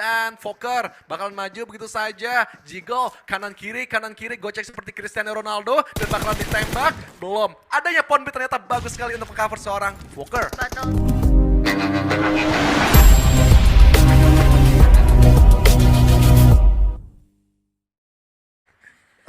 Dan Fokker bakalan maju begitu saja. Jiggle kanan kiri gocek seperti Cristiano Ronaldo dan bakalan ditembak. Belum. Adanya Ponbit ternyata bagus sekali untuk mengcover seorang Fokker. Betul.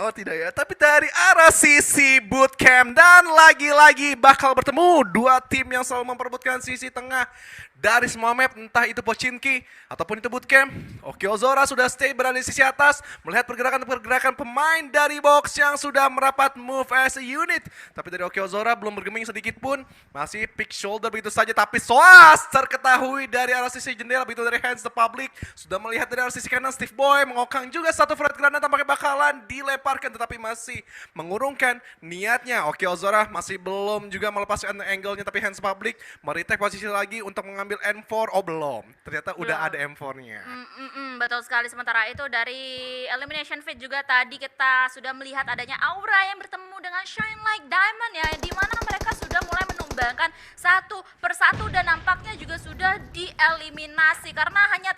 Oh tidak ya, tapi dari arah sisi bootcamp dan lagi-lagi bakal bertemu dua tim yang selalu memperebutkan sisi tengah dari semua map, entah itu Pochinki ataupun itu bootcamp. Oke, Ozora sudah stay berada di sisi atas, melihat pergerakan-pergerakan pemain dari box yang sudah merapat move as a unit. Tapi dari Oke Ozora belum bergeming sedikit pun, masih pick shoulder begitu saja. Tapi Soas terketahui dari arah sisi jendela begitu dari Hands the Public. Sudah melihat dari arah sisi kanan Steve Boy mengokang juga satu Fred Granat tampaknya bakalan dilemparkan, tetapi masih mengurungkan niatnya. Oke Ozora masih belum juga melepaskan angle-nya, tapi Hands Public meretake posisi lagi untuk mengambil M4. Oh belum, ternyata udah ada M4-nya. Betul sekali. Sementara itu dari Elimination Fit juga tadi kita sudah melihat adanya Aura yang bertemu dengan Shine Like Diamond ya, di mana mereka sudah mulai menumbangkan satu persatu dan nampaknya juga sudah dieliminasi karena hanya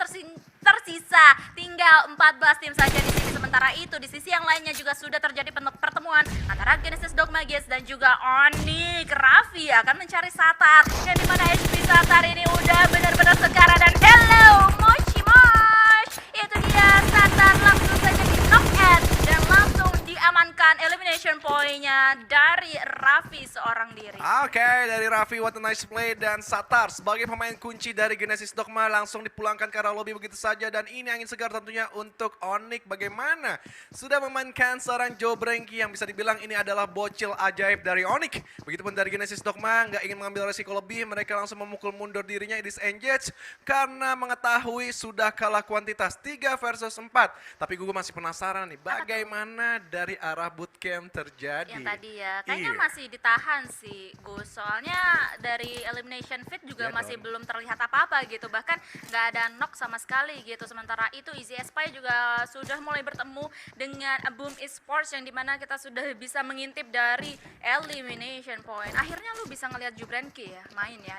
tersisa tinggal 14 tim saja di sini. Sementara itu di sisi yang lainnya juga sudah terjadi pertemuan antara Genesis Dogma Gates dan juga Onyx. Raffi akan mencari Satar yang dimana HP Satar ini udah benar-benar sekarat dan hello Mochi Mosh. Itu dia Satar langsung saja di knock out dan langsung diamankan elimination point-nya dari Raffi seorang diri. Oke, dari Raffi, what a nice play, dan Satar sebagai pemain kunci dari Genesis Dogma langsung dipulangkan ke arah lobby begitu saja. Dan ini angin segar tentunya untuk Onyx. Bagaimana sudah memainkan seorang Joe Brengki yang bisa dibilang ini adalah bocil ajaib dari Onyx. Begitupun dari Genesis Dogma, nggak ingin mengambil resiko lebih, mereka langsung memukul mundur dirinya disengage karena mengetahui sudah kalah kuantitas 3 versus 4. Tapi gue masih penasaran nih, bagaimana dari arah bootcamp terjadi. Yang tadi ya, kayaknya Iya. masih ditahan sih Gus. Soalnya dari Elimination Fit juga Iya masih dong. belum terlihat apa-apa gitu. Bahkan nggak ada knock sama sekali gitu. Sementara itu Easy Spy juga sudah mulai bertemu dengan Boom Esports yang dimana kita sudah bisa mengintip dari Elimination Point. Akhirnya lu bisa ngelihat Jubrenki ya, main ya.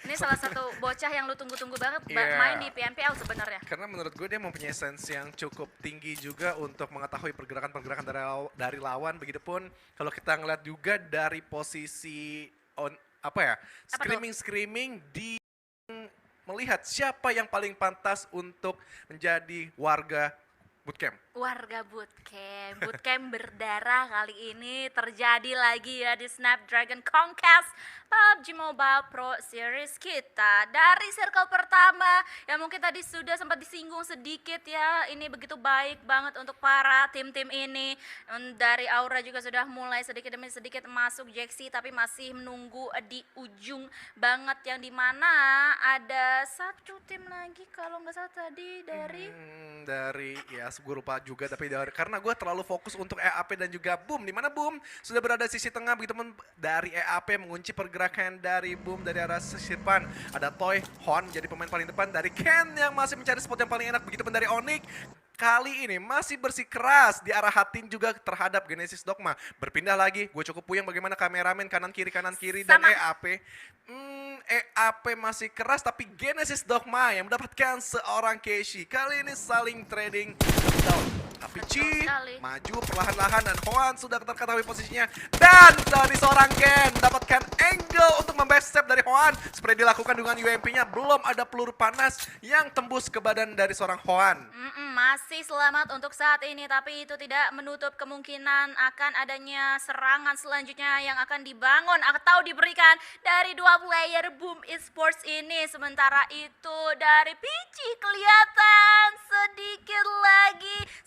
Ini salah satu bocah yang lu tunggu-tunggu banget Iya. main di PNPL sebenarnya. Karena menurut gue dia mempunyai sense yang cukup tinggi juga untuk mengetahui pergerakan-pergerakan dari lawan. Begitupun kalau kita ngeliat juga dari posisi screaming di melihat siapa yang paling pantas untuk menjadi warga bootcamp. Warga bootcamp berdarah kali ini terjadi lagi ya di Snapdragon Conquest PUBG Mobile Pro Series kita. Dari circle pertama yang mungkin tadi sudah sempat disinggung sedikit ya, ini begitu baik banget untuk para tim-tim ini. Dari Aura juga sudah mulai sedikit demi sedikit masuk Jaxi, tapi masih menunggu di ujung banget yang dimana ada satu tim lagi kalau nggak salah tadi dari ya gue lupa juga, tapi karena gue terlalu fokus untuk EAP dan juga Boom, di mana Boom sudah berada di sisi tengah. Begitu dari EAP mengunci pergerakan dari Boom dari arah sisi depan. Ada Toy, Hon menjadi pemain paling depan, dari Ken yang masih mencari spot yang paling enak. Begitu dari Onyx kali ini masih bersikeras di arah Hatin juga terhadap Genesis Dogma. Berpindah lagi, gue cukup puyeng bagaimana kameramen kanan kiri dan Sama. EAP. EAP masih keras, tapi Genesis Dogma yang mendapatkan seorang Keishi. Kali ini saling trading down. Tapi Chi sekali. maju perlahan-lahan dan Hoan sudah terketahui posisinya. Dan dari seorang Ken mendapatkan angle untuk membackstep dari Hoan. Seperti dilakukan dengan UMP-nya, belum ada peluru panas yang tembus ke badan dari seorang Hoan. Masih selamat untuk saat ini, tapi itu tidak menutup kemungkinan akan adanya serangan selanjutnya yang akan dibangun atau diberikan dari dua player Boom Esports ini. Sementara itu dari Pici kelihatan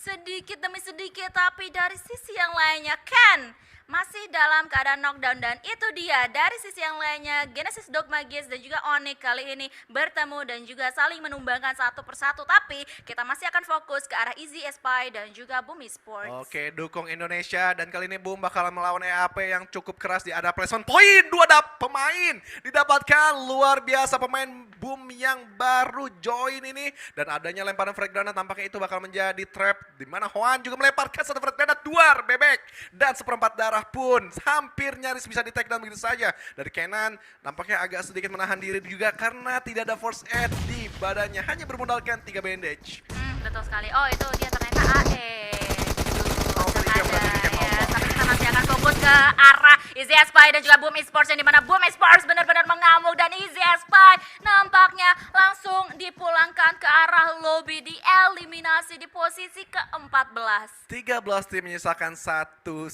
sedikit demi sedikit, tapi dari sisi yang lainnya Ken masih dalam keadaan knockdown. Dan itu dia dari sisi yang lainnya Genesis Dogma Gates dan juga Onyx kali ini bertemu dan juga saling menumbangkan satu persatu. Tapi kita masih akan fokus ke arah Easy Spy dan juga Boom Esports. Oke, dukung Indonesia, dan kali ini Boom bakal melawan EAP yang cukup keras di ada placement point. Pemain didapatkan luar biasa, pemain Boom yang baru join ini, dan adanya lemparan frag granat tampaknya itu bakal menjadi trap di mana Hoan juga melemparkan satu frag granat, duar bebek dan seperempat darah arah pun hampir nyaris bisa di take down begitu saja. Dari Kenan nampaknya agak sedikit menahan diri juga karena tidak ada force aid di badannya, hanya bermodalkan 3 bandage. Betul sekali. Oh, itu dia ternyata AE. Oh, free game berarti di game Ya, Allah. tapi kita masih akan fokus ke arah Easy Spy dan juga Boom Esports, yang dimana Boom Esports benar-benar mengamuk dan Easy Spy nampaknya langsung dipulangkan ke arah lobby, dieliminasi di posisi ke-14. 13 tim menyisakan satu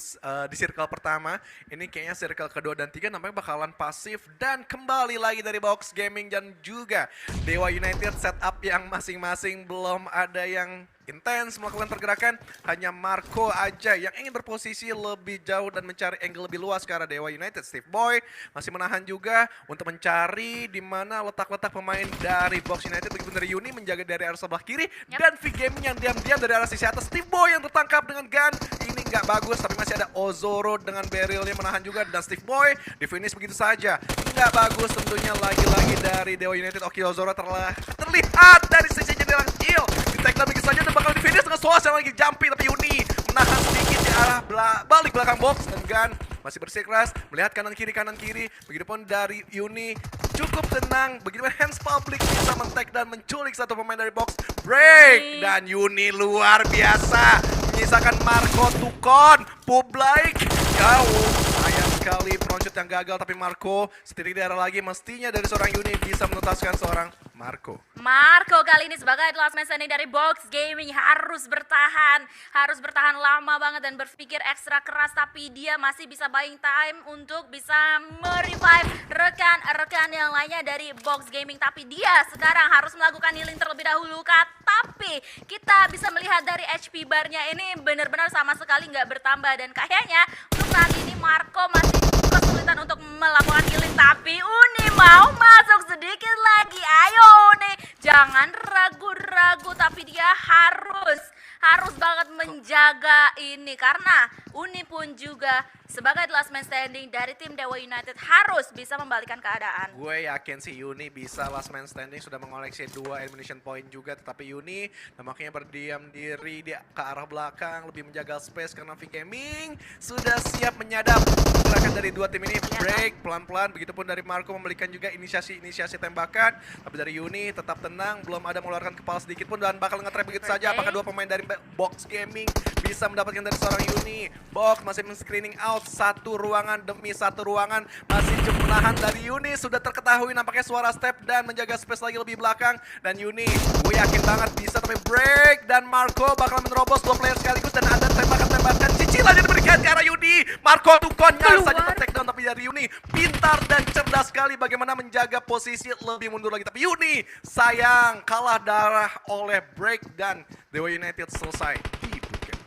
di circle pertama. Ini kayaknya circle kedua dan 3 nampaknya bakalan pasif. Dan kembali lagi dari Box Gaming dan juga Dewa United, setup yang masing-masing belum ada yang intens melakukan pergerakan. Hanya Marco aja yang ingin berposisi lebih jauh dan mencari angle lebih luas ke arah Dewa United. Steve Boy masih menahan juga untuk mencari di mana letak-letak pemain dari Box United. Begitu dari Yuni menjaga dari arah sebelah kiri. Dan V-Gaming yang diam-diam dari arah sisi atas. Steve Boy yang tertangkap dengan gun. Ini nggak bagus, tapi masih ada Ozoro dengan barrelnya menahan juga. Dan Steve Boy di finish begitu saja. Nggak bagus tentunya lagi-lagi dari Dewa United. Oke, Ozoro terlihat dari sisi jendela kecil. Di take down begitu saja dan bakal di finish dengan Soas yang lagi jumping. Tapi Yuni menahan sedikit di arah balik belakang box. Dan gun masih bersikeras melihat kanan kiri. Begitupun dari Yuni cukup tenang. Begitupun Hands Public bisa men-take dan menculik satu pemain dari box. Break dan Yuni luar biasa menyisakan Marco Tukon Public jauh. Sayang sekali peroncut yang gagal, tapi Marco setitik darah lagi. Mestinya dari seorang Yuni bisa menuntaskan seorang Marco. Marco kali ini sebagai last man standing dari Box Gaming harus bertahan lama banget dan berpikir ekstra keras, tapi dia masih bisa buying time untuk bisa merevive rekan-rekan yang lainnya dari Box Gaming. Tapi dia sekarang harus melakukan healing terlebih dahulu, tapi kita bisa melihat dari HP barnya ini benar-benar sama sekali nggak bertambah, dan kayaknya untuk saat ini Marco masih kesulitan untuk melakukan healing. Tapi Uni mau masuk sedikit lagi. Ayo Uni, jangan ragu-ragu, tapi dia harus banget menjaga ini, karena Uni pun juga sebagai last man standing dari tim Dewa United harus bisa membalikan keadaan. Gue yakin sih Yuni bisa last man standing, sudah mengoleksi 2 elimination point juga. Tetapi Yuni nampaknya berdiam diri ke arah belakang, lebih menjaga space karena V-Gaming sudah siap menyadap gerakan dari 2 tim ini. Break pelan-pelan, begitupun dari Marco memberikan juga inisiasi tembakan. Tapi dari Yuni tetap tenang, belum ada mengeluarkan kepala sedikit pun dan bakal nge-trap begitu saja. Apakah 2 pemain dari Box Gaming bisa mendapatkan dari seorang Yuni? Box masih men-screening out satu ruangan demi satu ruangan, masih cukup menahan dari Yuni. Sudah terketahui nampaknya suara step dan menjaga space lagi lebih belakang. Dan Yuni, gue yakin banget bisa, tapi break dan Marco bakal menerobos 2 player sekaligus dan ada tembakan-tembakan cicilan yang diberikan ke arah Yuni. Marco Tukon nyaris saja ter-take down, tapi dari Yuni pintar dan cerdas sekali bagaimana menjaga posisi lebih mundur lagi. Tapi Yuni sayang kalah darah oleh break dan Dewa United selesai di bootcamp.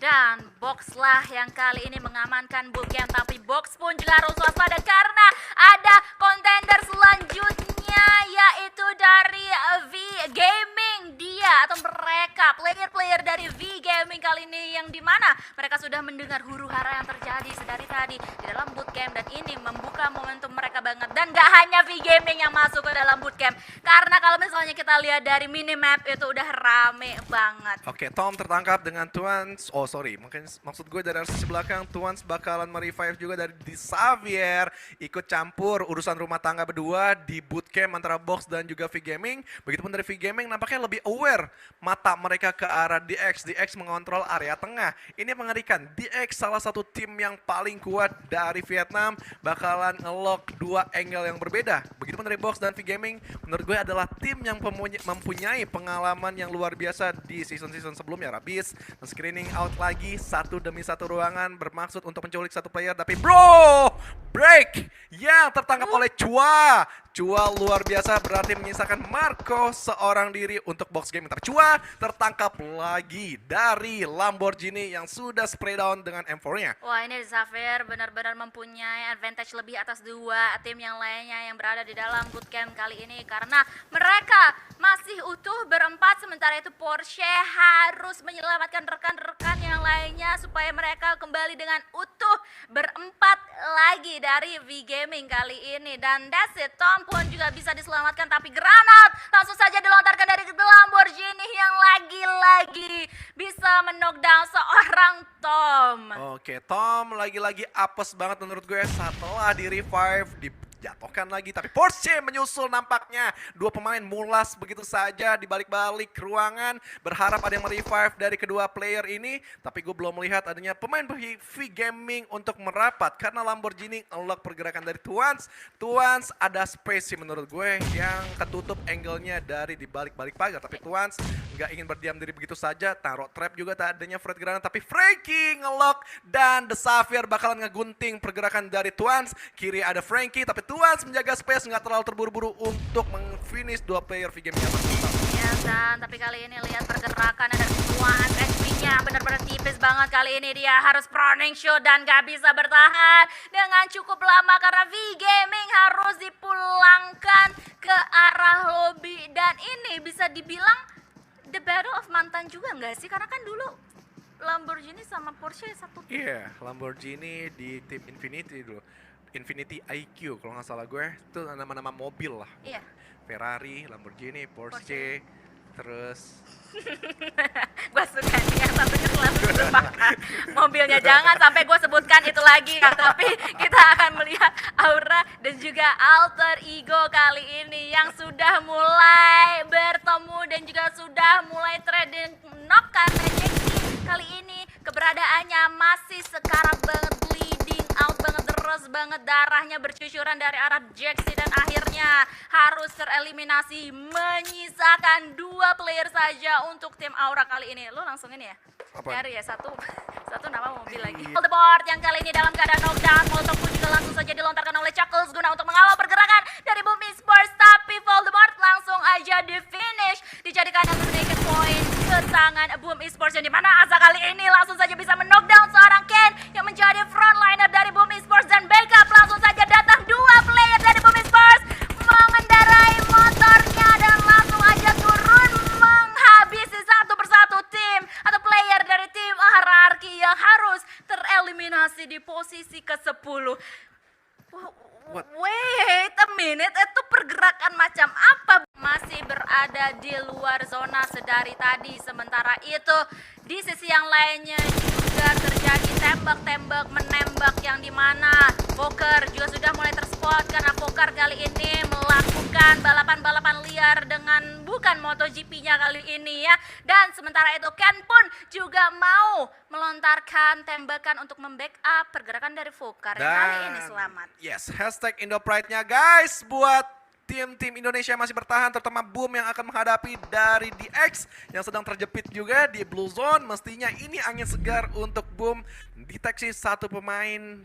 Dan Box lah yang kali ini mengamankan bootcamp, tapi Box pun juga harus waspada karena ada kontender selanjutnya, yaitu dari V-Gaming. Dia atau mereka player-player dari V-Gaming kali ini, yang dimana mereka sudah mendengar huru-hara yang terjadi sedari tadi di dalam bootcamp, dan ini membuka momentum mereka banget. Dan gak hanya V-Gaming yang masuk ke dalam bootcamp, karena kalau misalnya kita lihat dari minimap itu udah rame banget. Oke, Tom tertangkap dengan Twans. Oh sorry, mungkin maksud gue dari sisi belakang. Twans bakalan merevive juga dari di Xavier. Ikut campur urusan rumah tangga berdua di bootcamp antara Box dan juga V-Gaming. Begitupun dari V-Gaming nampaknya lebih aware mata mereka ke arah DX. DX mengontrol area tengah. Ini mengerikan. DX salah satu tim yang paling kuat dari Vietnam. Bakalan nge-lock 2 angle yang berbeda. Begitupun dari Box dan V-Gaming. Menurut gue adalah tim yang mempunyai pengalaman yang luar biasa di season-season sebelumnya. Rabis screening out lagi satu demi satu ruangan bermaksud untuk menculik satu player. Tapi bro, break yang tertangkap oleh Chua. Chua luar biasa, berarti menyisakan Marco seorang diri untuk Box Gaming. Tapi Chua tertangkap lagi dari Lamborghini yang sudah spray down dengan M4-nya. Wah, ini Xavier benar-benar mempunyai advantage lebih atas 2 tim yang lainnya yang berada di dalam bootcamp kali ini, karena mereka masih utuh berempat, sementara itu Porsche harus menyelamatkan rekan-rekan yang lainnya supaya mereka kembali dengan utuh berempat lagi dari V-Gaming kali ini. Dan that's it, Tom pun juga bisa diselamatkan, tapi granat langsung saja dilontarkan dari Lamborghini yang lagi-lagi bisa men-knockdown seorang Tom. Oke, Tom lagi-lagi apes banget menurut gue setelah di revive, dijatuhkan lagi. Tapi Porsche menyusul nampaknya. Dua pemain mulas begitu saja di balik-balik ruangan. Berharap ada yang merevive dari kedua player ini. Tapi gue belum melihat adanya pemain V Gaming untuk merapat. Karena Lamborghini unlock pergerakan dari Twans. Twans ada space sih menurut gue yang ketutup angle-nya dari di balik-balik pagar. Tapi Twans nggak ingin berdiam diri begitu saja. Taruh trap juga tak adanya Fred Granat. Tapi Frankie ngelock dan The Xavier bakalan ngegunting pergerakan dari Twans. Kiri ada Frankie tapi Twans menjaga space nggak terlalu terburu-buru untuk meng-finish dua player V-Game yang bersama. Ya, dan tapi kali ini lihat pergerakan ada Twans, HP-nya benar-benar tipis banget kali ini. Dia harus proning shoot dan gak bisa bertahan dengan cukup lama karena V-Gaming harus dipulangkan ke arah lobby. Dan ini bisa dibilang the battle of mantan juga nggak sih? Karena kan dulu Lamborghini sama Porsche satu tim. Iya, Lamborghini di tim Infinity dulu. Infinity IQ kalau nggak salah gue, itu nama-nama mobil lah. Iya. Ferrari, Lamborghini, Porsche. Terus Gue suka nih yang satunya selalu lupakan mobilnya. Jangan sampai gue sebutkan itu lagi ya. Tapi kita akan melihat Aura dan juga alter ego kali ini yang sudah mulai bertemu dan juga sudah mulai trading knock karena Jaxi kali ini keberadaannya masih sekarat banget, bleeding out banget, deras banget, darahnya bercucuran dari arah Jaxi dan akhirnya harus tereliminasi, menyisakan dua player saja untuk tim Aura kali ini. Lu langsung ini ya? Apa? Cari ya satu nama mobil lagi. Voldemort yang kali ini dalam keadaan knockdown. Molotov pun juga langsung saja dilontarkan oleh Chuckles guna untuk mengawal pergerakan dari Boom Esports. Tapi Voldemort langsung aja di finish, dijadikan yang sedikit poin ke tangan Boom Esports, yang dimana Asa kali ini langsung saja bisa men-knockdown seorang Ken yang menjadi frontliner dari Boom Esports. Dan backup langsung saja datang dua player dari Boom Esports mengendarai motornya dan langsung aja turun menghabisi satu persatu tim atau player dari tim hierarki yang harus tereliminasi di posisi ke-10. What? Wait a minute, itu pergerakan macam apa? Masih berada di luar zona sedari tadi. Sementara itu di sisi yang lainnya juga terjadi tembak-tembak menembak yang dimana Poker juga sudah mulai terspot karena Poker kali ini melakukan balapan-balapan liar dengan bukan MotoGP-nya kali ini ya. Dan sementara itu Ken pun juga mau melontarkan tembakan untuk membackup pergerakan dari Poker yang kali ini selamat. Yes, hashtag IndoPride-nya guys buat tim-tim Indonesia masih bertahan, terutama Boom yang akan menghadapi dari DX yang sedang terjepit juga di Blue Zone. Mestinya ini angin segar untuk Boom. Deteksi satu pemain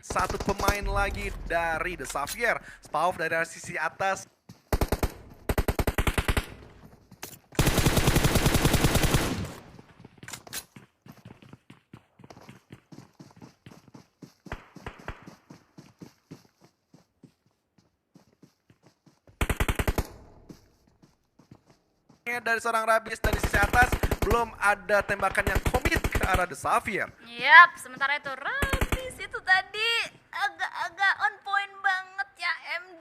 lagi dari The Xavier. Spauf dari sisi atas. Dari seorang Rabis dari sisi atas, belum ada tembakan yang komit ke arah The Xavier. Yap, sementara itu Rabis itu tadi agak-agak on point banget ya,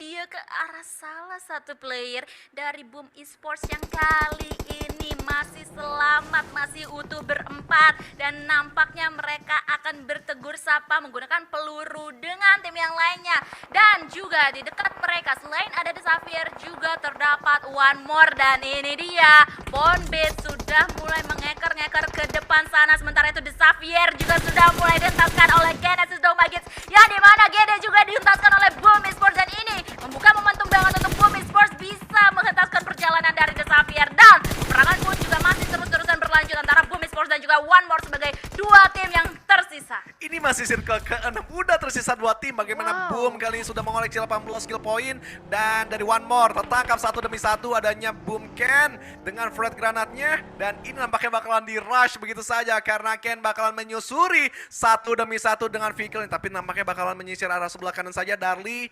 dia ke arah salah satu player dari Boom Esports yang kali ini masih selamat, masih utuh berempat, dan nampaknya mereka akan bertegur sapa menggunakan peluru dengan tim yang lainnya. Dan juga di dekat mereka selain ada The Xavier juga terdapat one more, dan ini dia Bonbit sudah mulai mengeker-ngeker ke depan sana. Sementara itu The Xavier juga sudah mulai dihentaskan oleh Genesis Domagits, yang dimana Gede juga dihentaskan oleh Boom Esports, dan ini membuka momentum banget untuk Boom Esports bisa menghentaskan perjalanan dari The Xavier. Dan peperangan pun juga masih terus-terusan berlanjut antara Boom Esports dan juga One More sebagai dua tim yang tersisa. Ini masih circle ke-6, udah tersisa 2 tim. Bagaimana Boom kali ini sudah mengoleksi 18 skill point. Dan dari One More tertangkap satu demi satu adanya Boom Ken dengan Fred granatnya. Dan ini nampaknya bakalan di rush begitu saja karena Ken bakalan menyusuri satu demi satu dengan vehicle. Tapi nampaknya bakalan menyisir arah sebelah kanan saja. Darli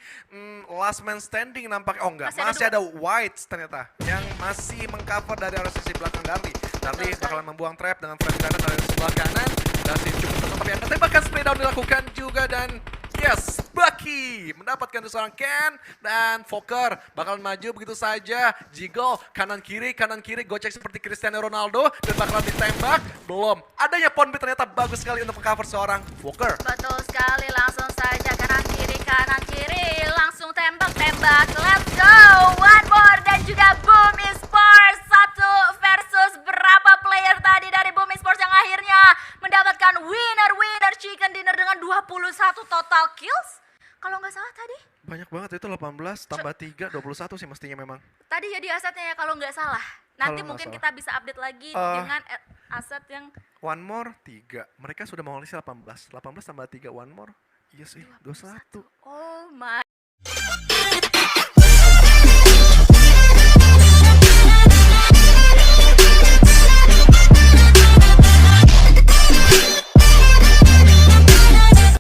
last man standing nampaknya. Oh enggak, masih ada White ternyata yang masih mengcover dari arah sisi belakang Darli. Darli bakalan membuang trap dengan Fred granat dari sebelah kanan. Dan cukup tetap, tapi ada tembakan spray down dilakukan juga, dan Yes, Bucky mendapatkan seorang Ken dan Fokker bakalan maju begitu saja. Jiggle kanan kiri gocek seperti Cristiano Ronaldo dan bakalan ditembak. Belum. Adanya Ponbi ternyata bagus sekali untuk mengcover seorang Fokker. Betul sekali, langsung saja kanan kiri, langsung tembak. Let's go, one more dan juga Boom Esports 1 versus berapa player tadi dari Boom Esports yang akhirnya mendapatkan winner chicken dinner dengan 21 total kills. Kalau nggak salah tadi. Banyak banget itu 18 tambah 3, 21 sih mestinya memang. Tadi jadi asetnya ya kalau nggak salah. Nanti Kalau nggak mungkin salah. kita bisa update lagi dengan aset yang One more 3. Mereka sudah mengoleksi 18. 18 tambah 3 one more. Iya sih, 21. Oh my